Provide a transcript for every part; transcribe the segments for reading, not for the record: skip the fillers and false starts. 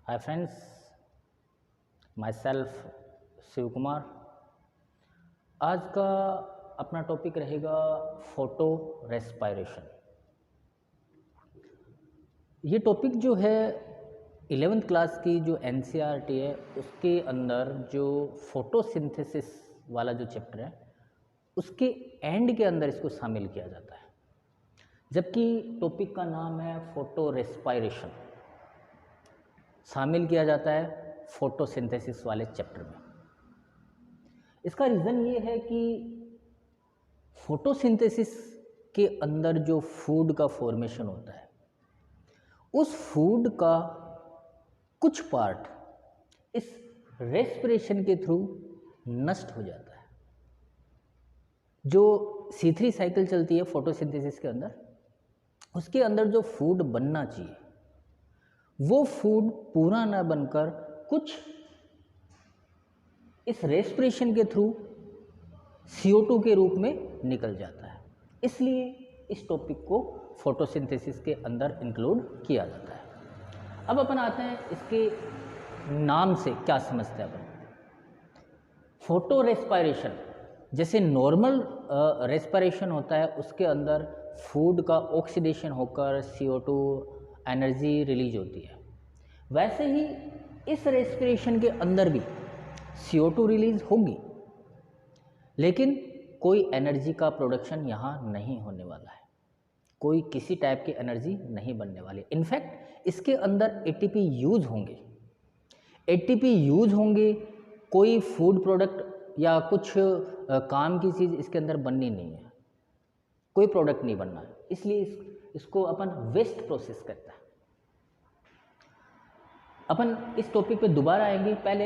हाय friends, myself Shiv Kumar. आज का अपना टॉपिक रहेगा फोटो रेस्पायरेशन। ये टॉपिक जो है 11th क्लास की जो NCERT है उसके अंदर जो फोटोसिंथेसिस वाला जो चैप्टर है उसके एंड के अंदर इसको शामिल किया जाता है, जबकि टॉपिक का नाम है फोटो रेस्पायरेशन, शामिल किया जाता है फोटोसिंथेसिस वाले चैप्टर में। इसका रीज़न ये है कि फोटोसिंथेसिस के अंदर जो फूड का फॉर्मेशन होता है उस फूड का कुछ पार्ट इस रेस्पिरेशन के थ्रू नष्ट हो जाता है। जो C3 साइकिल चलती है फोटोसिंथेसिस के अंदर, उसके अंदर जो फूड बनना चाहिए वो फूड पूरा ना बनकर कुछ इस रेस्पिरेशन के थ्रू CO2 के रूप में निकल जाता है। इसलिए इस टॉपिक को फोटोसिंथेसिस के अंदर इंक्लूड किया जाता है। अब अपन आते हैं इसके नाम से क्या समझते हैं अपन। फोटो रेस्पायरेशन जैसे नॉर्मल रेस्पिरेशन होता है, उसके अंदर फूड का ऑक्सीडेशन होकर CO2 एनर्जी रिलीज होती है, वैसे ही इस रेस्पिरेशन के अंदर भी CO2 रिलीज होगी, लेकिन कोई एनर्जी का प्रोडक्शन यहाँ नहीं होने वाला है, कोई किसी टाइप की एनर्जी नहीं बनने वाली। इनफैक्ट इसके अंदर ATP यूज होंगे, कोई फूड प्रोडक्ट या कुछ काम की चीज़ इसके अंदर बननी नहीं है, कोई प्रोडक्ट नहीं बनना है, इसलिए इसको अपन वेस्ट प्रोसेस कहते हैं। अपन इस टॉपिक पे दोबारा आएंगे, पहले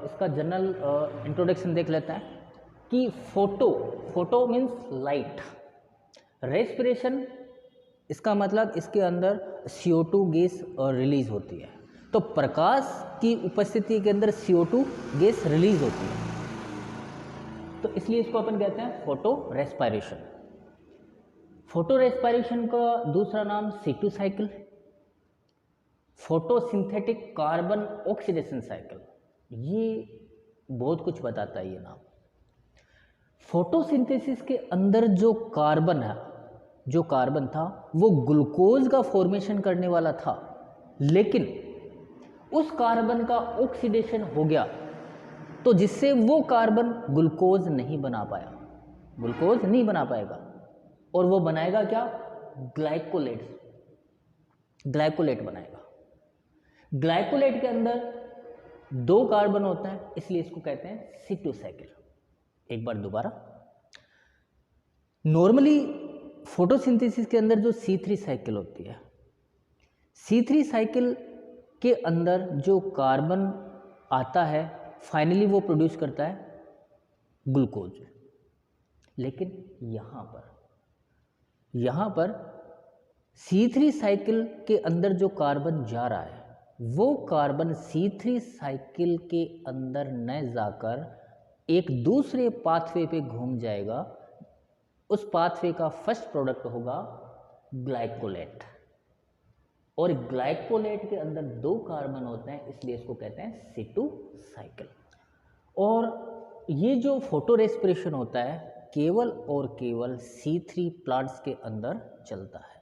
इसका जनरल इंट्रोडक्शन देख लेते हैं कि फोटो मीन्स लाइट, रेस्पिरेशन इसका मतलब इसके अंदर CO2 गैस रिलीज होती है, तो प्रकाश की उपस्थिति के अंदर CO2 गैस रिलीज होती है, तो इसलिए इसको अपन कहते हैं फोटो रेस्पायरेशन। फोटो रेस्पायरेशन का दूसरा नाम C2 cycle, photosynthetic carbon oxidation cycle, ये बहुत कुछ बताता है ये नाम। फोटोसिंथेसिस के अंदर जो कार्बन था वो ग्लूकोज का फॉर्मेशन करने वाला था, लेकिन उस कार्बन का ऑक्सीडेशन हो गया, तो जिससे वो कार्बन ग्लूकोज नहीं बना पाएगा, और वो बनाएगा क्या? ग्लाइकोलेट बनाएगा। ग्लाइकोलेट के अंदर 2 कार्बन होता है, इसलिए इसको कहते हैं C2 साइकिल। एक बार दोबारा, नॉर्मली फोटोसिंथेसिस के अंदर जो C3 साइकिल होती है, C3 साइकिल के अंदर जो कार्बन आता है फाइनली वो प्रोड्यूस करता है ग्लूकोज, लेकिन यहाँ पर C3 साइकिल के अंदर जो कार्बन जा रहा है वो कार्बन C3 साइकिल के अंदर न जाकर एक दूसरे पाथवे पे घूम जाएगा। उस पाथवे का फर्स्ट प्रोडक्ट होगा ग्लाइकोलेट, और ग्लाइकोलेट के अंदर 2 कार्बन होते हैं, इसलिए इसको कहते हैं C2 साइकिल। और ये जो फोटो रेस्पिरेशन होता है केवल और केवल C3 प्लांट्स के अंदर चलता है।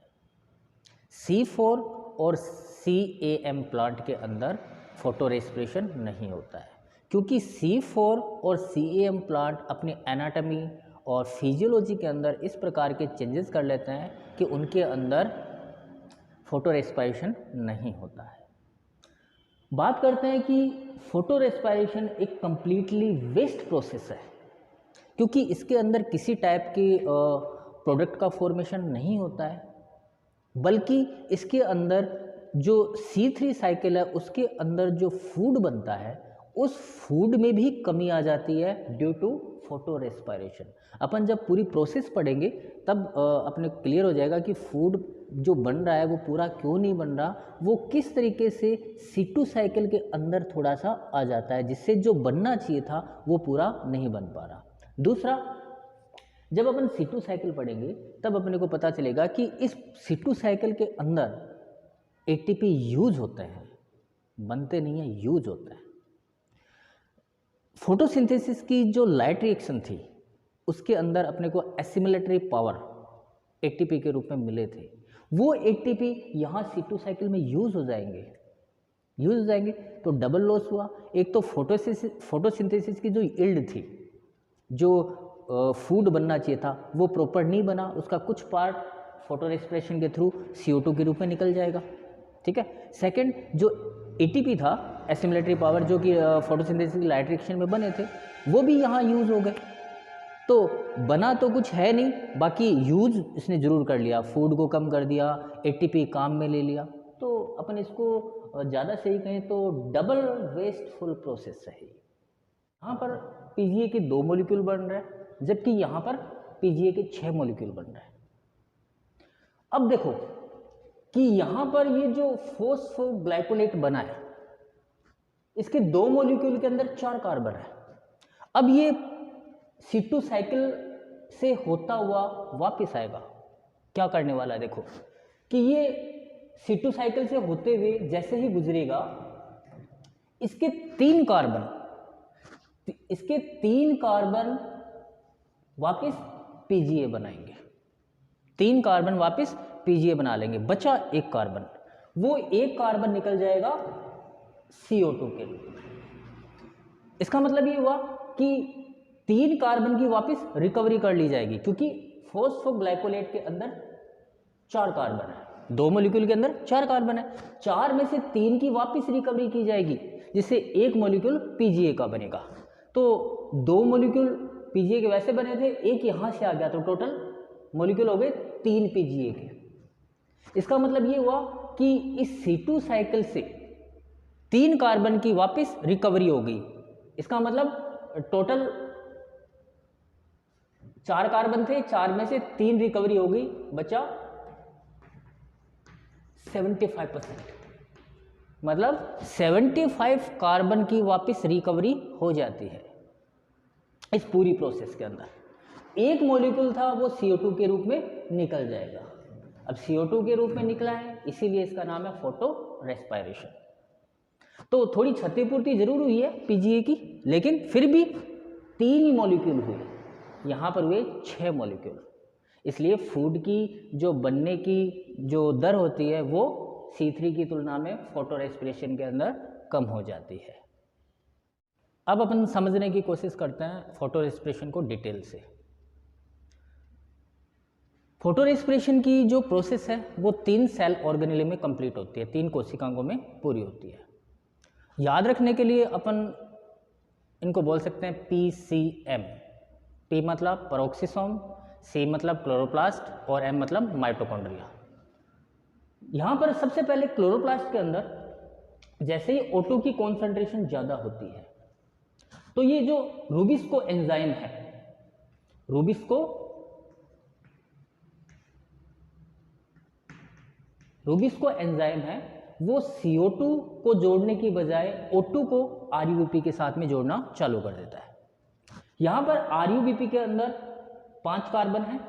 C4 और CAM प्लांट के अंदर फोटो रेस्पिरेशन नहीं होता है, क्योंकि C4 और CAM प्लांट अपनी एनाटॉमी और फिजियोलॉजी के अंदर इस प्रकार के चेंजेस कर लेते हैं कि उनके अंदर फोटो रेस्पिरेशन नहीं होता है। बात करते हैं कि फोटो रेस्पिरेशन एक कंप्लीटली वेस्ट प्रोसेस है, क्योंकि इसके अंदर किसी टाइप के प्रोडक्ट का फॉर्मेशन नहीं होता है, बल्कि इसके अंदर जो C3 साइकिल है उसके अंदर जो फूड बनता है उस फूड में भी कमी आ जाती है ड्यू टू फोटो रेस्पिरेशन। अपन जब पूरी प्रोसेस पढ़ेंगे तब अपने क्लियर हो जाएगा कि फूड जो बन रहा है वो पूरा क्यों नहीं बन रहा, वो किस तरीके से C2 साइकिल के अंदर थोड़ा सा आ जाता है, जिससे जो बनना चाहिए था वो पूरा नहीं बन पा रहा। दूसरा, जब अपन C2 साइकिल पढ़ेंगे तब अपने को पता चलेगा कि इस C2 साइकिल के अंदर ATP यूज होते हैं, बनते नहीं है, यूज होता है। फोटोसिंथेसिस की जो लाइट रिएक्शन थी उसके अंदर अपने को एसिमिलेटरी पावर एटीपी के रूप में मिले थे। वो एटीपी यहाँ C2 साइकिल में यूज हो जाएंगे तो डबल लॉस हुआ। एक तो फोटोसिंथेसिस की जो यील्ड थी, जो फूड बनना चाहिए था वो प्रॉपर नहीं बना, उसका कुछ पार्ट फोटो रेस्पिरेशन के थ्रू CO2 के रूप में निकल जाएगा। ठीक है। सेकंड, जो एटीपी था एसिमिलेटरी पावर, जो कि फोटोसिंथेसिस की लाइट रिएक्शन में बने थे, वो भी यहाँ यूज़ हो गए। तो बना तो कुछ है नहीं, बाकी यूज इसने ज़रूर कर लिया, फूड को कम कर दिया, एटीपी काम में ले लिया। तो अपन इसको ज़्यादा सही कहें तो डबल वेस्टफुल प्रोसेस है। यहाँ पर पीजीए के 2 मॉलिक्यूल बन रहे हैं, जबकि यहाँ पर पीजीए के 6 मॉलिक्यूल बन रहे हैं। अब देखो कि यहाँ पर ये जो फॉस्फोग्लाइकोलेट बना है, इसके 2 मॉलिक्यूल के अंदर 4 कार्बन है। अब ये C2 साइकिल से होता हुआ वापस आएगा। क्या करने वाला है, देखो कि ये C2 साइकिल से होते हुए जैसे ही गुजरेगा, इसके 3 कार्बन वापस पीजीए बनाएंगे। 3 कार्बन वापस पीजीए बना लेंगे, बचा 1 कार्बन। वो 1 कार्बन निकल जाएगा CO2 के रूप में। इसका मतलब ये हुआ कि 3 कार्बन की वापस रिकवरी कर ली जाएगी, क्योंकि फॉस्फोग्लाइकोलेट के अंदर 4 कार्बन है, 2 मॉलिक्यूल के अंदर 4 कार्बन है। 4 में से 3 की वापस रिकवरी की जाएगी, जिससे 1 मॉलिक्यूल पीजीए का बनेगा। तो 2 मॉलिक्यूल पीजीए के वैसे बने थे, 1 यहाँ से आ गया, तो टोटल मॉलिक्यूल हो गए 3 पीजीए के। इसका मतलब ये हुआ कि इस C2 साइकिल से 3 कार्बन की वापस रिकवरी हो गई। इसका मतलब टोटल 4 कार्बन थे, 4 में से 3 रिकवरी हो गई, बचा 75%। मतलब 75 कार्बन की वापस रिकवरी हो जाती है इस पूरी प्रोसेस के अंदर। 1 मॉलिक्यूल था वो CO2 के रूप में निकल जाएगा। अब CO2 के रूप में निकला है, इसीलिए इसका नाम है फोटो रेस्पिरेशन। तो थोड़ी क्षतिपूर्ति जरूर हुई है पीजीए की, लेकिन फिर भी 3 ही मॉलिक्यूल हुए, यहाँ पर हुए 6 मॉलिक्यूल। इसलिए फूड की जो बनने की जो दर होती है वो C3 की तुलना में फोटो रेस्पिरेशन के अंदर कम हो जाती है। अब अपन समझने की कोशिश करते हैं फोटो रेस्पिरेशन को डिटेल से। फोटो रेस्पिरेशन की जो प्रोसेस है वो 3 सेल ऑर्गेनेल में कंप्लीट होती है, 3 कोशिकांगों में पूरी होती है। याद रखने के लिए अपन इनको बोल सकते हैं PCM। P मतलब पेरोक्सिसोम, C मतलब क्लोरोप्लास्ट और M मतलब माइटोकॉन्ड्रिया। यहाँ पर सबसे पहले क्लोरोप्लास्ट के अंदर जैसे ही O2 की कॉन्सेंट्रेशन ज़्यादा होती है, तो ये जो रूबिस्को एंजाइम है, रूबिस्को एंजाइम है, वो CO2 को जोड़ने की बजाय O2 को RUBP के साथ में जोड़ना चालू कर देता है। यहाँ पर RUBP के अंदर 5 कार्बन है,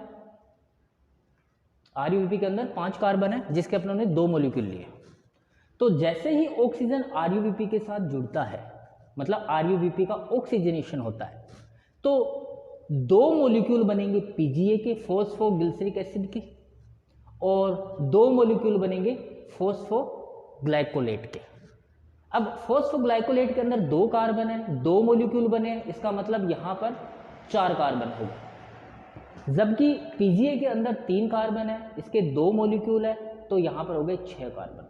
RUBP के अंदर 5 कार्बन है, जिसके अपने ने 2 मॉलिक्यूल लिए। तो जैसे ही ऑक्सीजन RUBP के साथ जुड़ता है, मतलब RUBP का ऑक्सीजनेशन होता है, तो 2 मॉलिक्यूल बनेंगे पीजीए के, फॉस्फोग्लिसरिक एसिड के, और 2 मॉलिक्यूल बनेंगे फॉस्फोग्लाइकोलेट के। अब फॉस्फोग्लाइकोलेट के अंदर 2 कार्बन है, 2 मॉलिक्यूल बने, इसका मतलब यहाँ पर 4 कार्बन हो गए। जबकि पीजीए के अंदर 3 कार्बन है, इसके 2 मॉलिक्यूल है, तो यहाँ पर हो गए 6 कार्बन।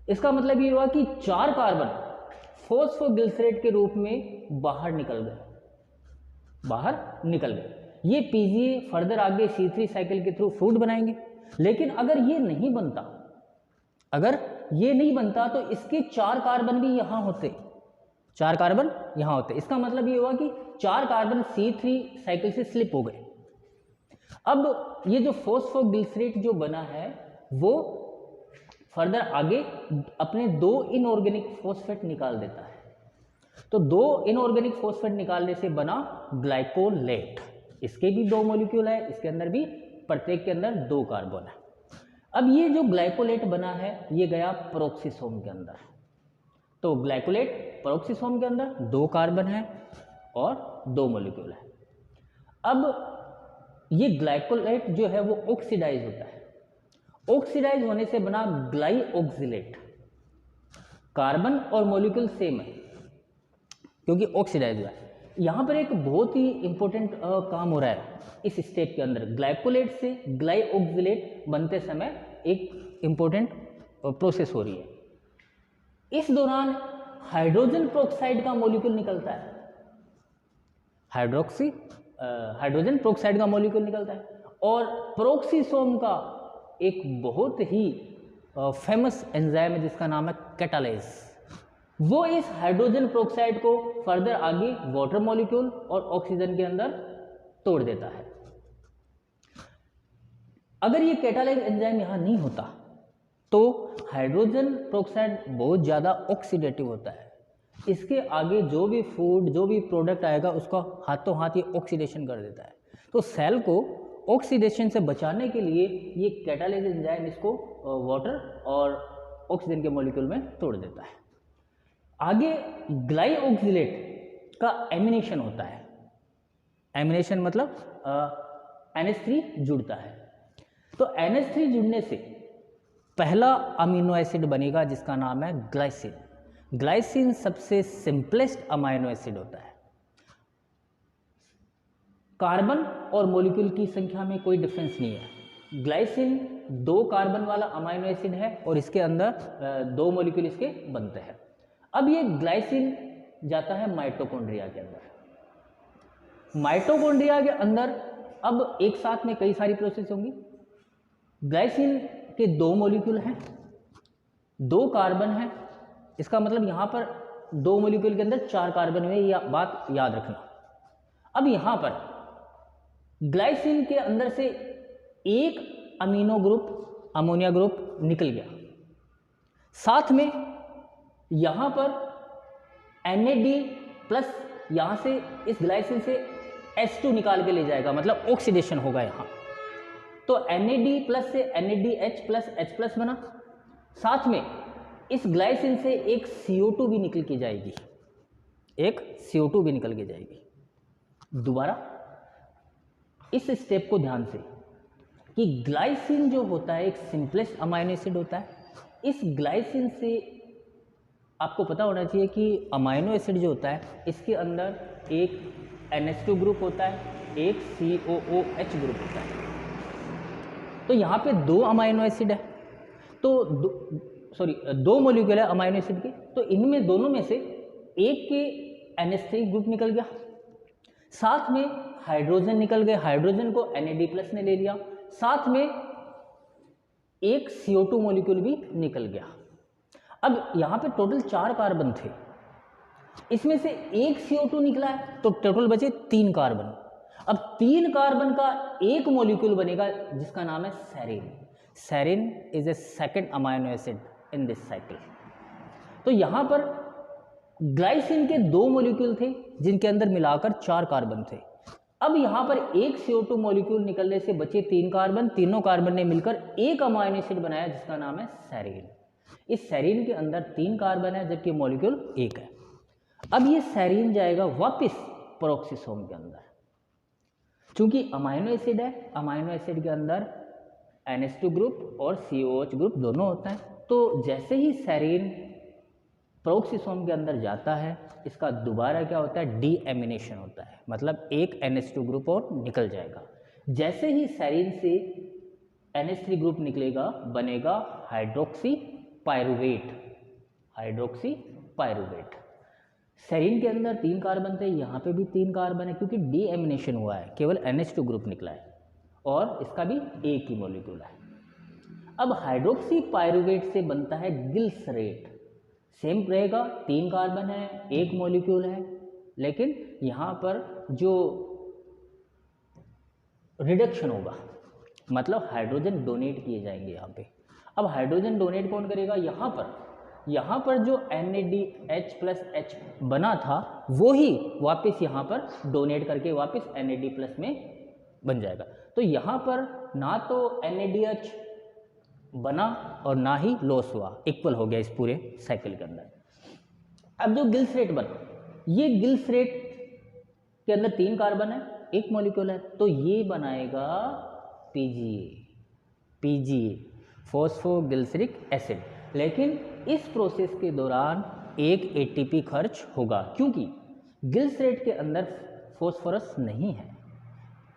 इसका मतलब ये हुआ कि 4 कार्बन फॉस्फोग्लिसरेट के रूप में बाहर निकल गए। ये पीजीए फर्दर आगे C3 साइकिल के थ्रू फूड बनाएंगे। लेकिन अगर ये नहीं बनता तो इसके 4 कार्बन भी यहाँ होते, 4 कार्बन यहाँ होते। इसका मतलब ये हुआ कि 4 कार्बन C3 साइकिल से स्लिप हो गए। अब ये जो फॉस्फोग्लिसरेट जो बना है वो फर्दर आगे अपने 2 इनऑर्गेनिक फॉस्फेट निकाल देता है। तो 2 इनऑर्गेनिक फॉस्फेट निकालने से बना ग्लाइकोलेट। इसके भी 2 मॉलिक्यूल है, इसके अंदर भी प्रत्येक के अंदर 2 कार्बन है। अब ये जो ग्लाइकोलेट बना है ये गया पेरोक्सिसोम के अंदर। तो ग्लाइकोलेट पेरोक्सिसोम के अंदर 2 कार्बन है और 2 मॉलिक्यूल है। अब ये ग्लाइकोलेट जो है वो ऑक्सीडाइज होता है, ऑक्सीडाइज होने से बना ग्लाइऑक्सिलेट, कार्बन और मॉलिक्यूल सेम है क्योंकि ऑक्सीडाइज हुआ है। यहाँ पर एक बहुत ही इंपॉर्टेंट काम हो रहा है इस स्टेप के अंदर, ग्लाइकोलेट से ग्लाइऑक्सिलेट बनते समय एक इंपॉर्टेंट प्रोसेस हो रही है। इस दौरान हाइड्रोजन पेरोक्साइड का मॉलिक्यूल निकलता है, हाइड्रोजन पेरोक्साइड का मॉलिक्यूल निकलता है और पेरोक्सिसोम का एक बहुत ही फेमस एंजाइम है जिसका नाम है कैटालेज, वो इस हाइड्रोजन पेरोक्साइड को फर्दर आगे वाटर मॉलिक्यूल और ऑक्सीजन के अंदर तोड़ देता है। अगर ये कैटालेज एंजाइम यहाँ नहीं होता तो हाइड्रोजन पेरोक्साइड बहुत ज़्यादा ऑक्सीडेटिव होता है, इसके आगे जो भी फूड जो भी प्रोडक्ट आएगा उसका हाथों हाथ ये ऑक्सीडेशन कर देता है। तो सेल को ऑक्सीडेशन से बचाने के लिए ये कैटालेज एंजाइम इसको वाटर और ऑक्सीजन के मॉलिक्यूल में तोड़ देता है। आगे ग्लाइऑक्सिलेट का एमिनेशन होता है, एमिनेशन मतलब NH3 जुड़ता है। तो NH3 जुड़ने से पहला अमीनो एसिड बनेगा जिसका नाम है ग्लाइसिन। ग्लाइसिन सबसे सिंपलेस्ट अमीनो एसिड होता है, कार्बन और मॉलिक्यूल की संख्या में कोई डिफरेंस नहीं है। ग्लाइसिन 2 कार्बन वाला अमीनो एसिड है और इसके अंदर 2 मॉलिक्यूल इसके बनते हैं। अब ये ग्लाइसिन जाता है माइटोकॉन्ड्रिया के अंदर, माइटोकॉन्ड्रिया के अंदर अब एक साथ में कई सारी प्रोसेस होंगी। ग्लाइसिन के 2 मॉलिक्यूल हैं, 2 कार्बन हैं, इसका मतलब यहाँ पर 2 मॉलिक्यूल के अंदर 4 कार्बन हुए, यह बात याद रखना। अब यहाँ पर ग्लाइसिन के अंदर से एक अमीनो ग्रुप अमोनिया ग्रुप निकल गया, साथ में यहाँ पर NAD प्लस यहाँ से इस ग्लाइसिन से H2 निकाल के ले जाएगा, मतलब ऑक्सीडेशन होगा यहाँ। तो NAD प्लस से NADH प्लस H प्लस बना, साथ में इस ग्लाइसिन से एक CO2 भी निकल के जाएगी, एक CO2 भी निकल के जाएगी। दोबारा इस स्टेप को ध्यान से कि ग्लाइसिन जो होता है एक सिंपलेस्ट अमीनो एसिड होता है। इस ग्लाइसिन से आपको पता होना चाहिए कि अमीनो एसिड जो होता है इसके अंदर एक NH2 ग्रुप होता है, एक COOH ग्रुप होता है। तो यहाँ पे 2 अमीनो एसिड है, तो 2 मॉलिक्यूल है अमीनो एसिड के, तो इनमें दोनों में से एक के NH3 ग्रुप निकल गया, साथ में हाइड्रोजन निकल गए, हाइड्रोजन को NAD प्लस ने ले लिया, साथ में एक CO2 मॉलिक्यूल भी निकल गया। अब यहाँ पे टोटल 4 कार्बन थे, इसमें से एक CO2 निकला है तो टोटल बचे 3 कार्बन। अब 3 कार्बन का एक मॉलिक्यूल बनेगा जिसका नाम है serine. Serine is a second amino acid in this cycle. तो यहाँ पर ग्लाइसिन के 2 मॉलिक्यूल थे जिनके अंदर मिलाकर 4 कार्बन थे। अब यहाँ पर एक CO2 मॉलिक्यूल निकलने से बचे 3 कार्बन, तीनों कार्बन ने मिलकर एक अमीनो एसिड बनाया जिसका नाम है सेरीन। इस सेरीन के अंदर 3 कार्बन है जबकि मॉलिक्यूल 1 है। अब ये सेरीन जाएगा वापस पेरोक्सिसोम के अंदर, चूंकि अमीनो एसिड है, अमीनो एसिड के अंदर NH2 ग्रुप और COOH ग्रुप दोनों होता है। तो जैसे ही सेरीन पेरोक्सिसोम के अंदर जाता है इसका दोबारा क्या होता है, डीएमिनेशन होता है, मतलब एक NH2 ग्रुप और निकल जाएगा। जैसे ही सेरीन से NH3 ग्रुप निकलेगा बनेगा hydroxy pyruvate, hydroxy pyruvate. Serine के अंदर 3 कार्बन थे, यहाँ पे भी 3 कार्बन है क्योंकि डीएमिनेशन हुआ है, केवल NH2 ग्रुप निकला है और इसका भी एक ही मॉलिक्यूल है। अब हाइड्रोक्सी पायरुवेट से बनता है गिल्सरेट, सेम रहेगा, 3 कार्बन है, एक मॉलिक्यूल है, लेकिन यहाँ पर जो रिडक्शन होगा मतलब हाइड्रोजन डोनेट किए जाएंगे यहाँ पे। अब हाइड्रोजन डोनेट कौन करेगा, यहाँ पर जो NADH प्लस H बना था वो ही वापस यहाँ पर डोनेट करके वापस NAD प्लस में बन जाएगा। तो यहाँ पर ना तो NADH बना और ना ही लॉस हुआ, इक्वल हो गया इस पूरे साइकिल के अंदर। अब जो गिल्स रेट बना, ये गिल्स रेट के अंदर 3 कार्बन है, एक मॉलिक्यूल है, तो ये बनाएगा पीजीए, पीजीए फॉस्फोगिल्सरिक एसिड। लेकिन इस प्रोसेस के दौरान एक एटीपी खर्च होगा, क्योंकि गिल्स रेट के अंदर फॉस्फोरस नहीं है।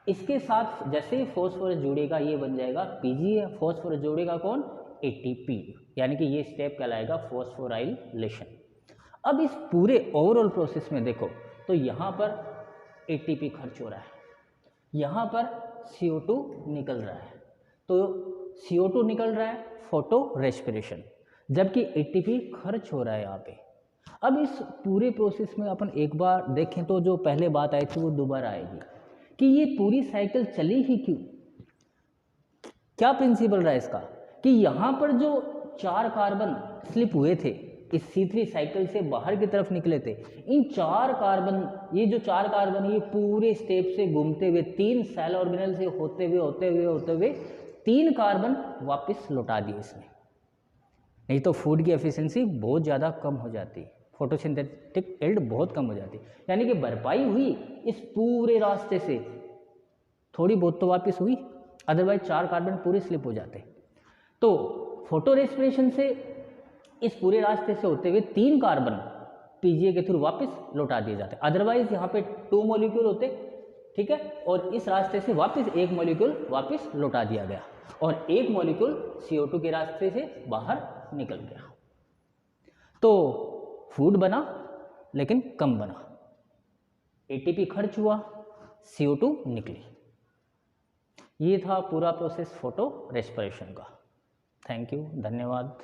इसके साथ जैसे ही फॉस्फोरस जुड़ेगा ये बन जाएगा पीजीए, फॉस्फोरस जोड़ेगा कौन, एटीपी, यानी कि ये स्टेप कहलाएगा फॉस्फोराइलेशन। अब इस पूरे ओवरऑल प्रोसेस में देखो तो यहाँ पर एटीपी खर्च हो रहा है, यहाँ पर CO2 निकल रहा है, तो CO2 निकल रहा है फोटो रेस्पिरेशन, जबकि एटीपी खर्च हो रहा है यहाँ पे। अब इस पूरे प्रोसेस में अपन एक बार देखें तो जो पहले बात आई थी वो दोबारा आएगी कि ये पूरी साइकिल चली ही क्यों, क्या प्रिंसिपल रहा इसका, कि यहाँ पर जो 4 कार्बन स्लिप हुए थे इस C3 साइकिल से बाहर की तरफ निकले थे, इन 4 कार्बन, ये जो 4 कार्बन ये पूरे स्टेप से घूमते हुए 3 सेल ऑर्गेनेल से होते हुए 3 कार्बन वापस लौटा दिए इसने। नहीं तो फूड की एफिशिएंसी बहुत ज़्यादा कम हो जाती है, फोटोसिंथेटिक यील्ड बहुत कम हो जाती है, यानी कि भरपाई हुई इस पूरे रास्ते से, थोड़ी बहुत तो वापस हुई, अदरवाइज 4 कार्बन पूरे स्लिप हो जाते। तो फोटो रेस्पिरेशन से इस पूरे रास्ते से होते हुए 3 कार्बन पीजीए के थ्रू वापस लौटा दिए जाते, अदरवाइज यहाँ पे 2 मॉलिक्यूल होते, ठीक है, और इस रास्ते से वापस 1 मॉलिक्यूल वापस लौटा दिया गया और 1 मॉलिक्यूल CO2 के रास्ते से बाहर निकल गया। तो फूड बना लेकिन कम बना, एटीपी खर्च हुआ, CO2 निकली। ये था पूरा प्रोसेस फोटो रेस्पिरेशन का। थैंक यू, धन्यवाद।